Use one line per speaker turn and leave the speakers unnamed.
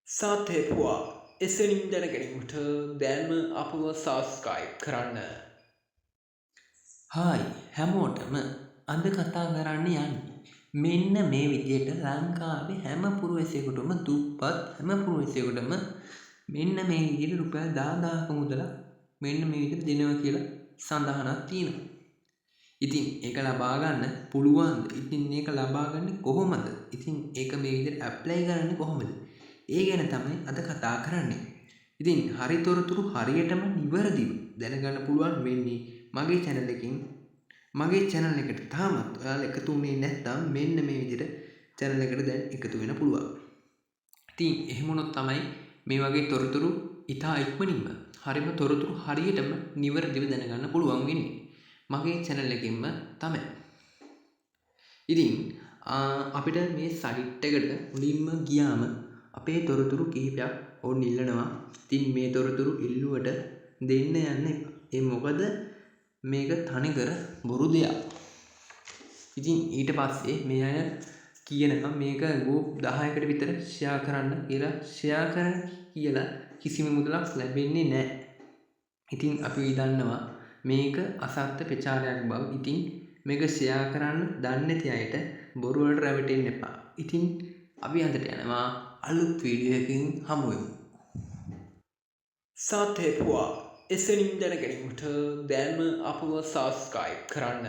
සාතේපුවා එසනින් දැනගැනීමට දැන්ම අපව සබස්ක්‍රයිබ් කරන්න.
හායි හැමෝටම අද කතා කරන්න යන්නේ මෙන්න මේ විදියට ලංකාවේ හැම පුරවැසියෙකුටම දුප්පත් හැම පුරවැසියෙකුටම මෙන්න මේ විදියට රුපියල් 10000ක මුදලක් මෙන්න මේ විදියට දෙනවා කියලා සඳහනක් තියෙනවා. ඉතින් ඒක ලබා ගන්න පුළුවන්ද? ඉතින් ඒක ලබා ගන්න කොහොමද? ඉතින් ඒක මේ විදියට ඇප්ලයි කරන්නේ කොහොමද? ඒ ගැන තමයි අද කතා කරන්නේ. ඉතින් හරි තොරතුරු හරියටම නිවැරදිව දැනගන්න පුළුවන් වෙන්නේ මගේ channel එකකින්. මගේ channel එකට තාමත් ඔයාලා එකතු වුණේ නැත්නම් මෙන්න මේ විදිහට channel එකට දැන් එකතු වෙන්න පුළුවන්. ඉතින් එහෙම වුණොත් තමයි මේ වගේ තොරතුරු ඉතා ඉක්මනින්ම හරිම තොරතුරු හරියටම නිවැරදිව දැනගන්න පුළුවන් වෙන්නේ මගේ channel එකකින්ම තමයි. ඉතින් අපිට මේ site එකට මුලින්ම ගියාම අපේ තොරතුරු කිහිපයක් ඕන් ඉල්ලනවා. ඉතින් මේ තොරතුරු ඉල්ලුවට දෙන්න යන්න එපා. ඒ මොකද මේක තනිකර බොරු දෙයක්. ඉතින් ඊට පස්සේ මේ අය කියනවා මේක ගෲප් 10කට විතර ෂෙයා කරන්න කියලා. ෂෙයා කරන්න කියලා කිසිම මුදලක් ලැබෙන්නේ නැහැ. ඉතින් අපි දන්නවා මේක අසත්‍ය ප්‍රචාරයක් බව. ඉතින් මේක ෂෙයා කරන්න දන්නේ නැති අයට බොරු වලට රැවටෙන්න එපා. ඉතින් අපි අදට යනවා අලුත් වීඩියෝ එකකින් හමු වෙමු.
සාතේපුවා එසනින් දැනගැනීමට දැන්ම අපව සබස්ක්‍රයිබ් කරන්න.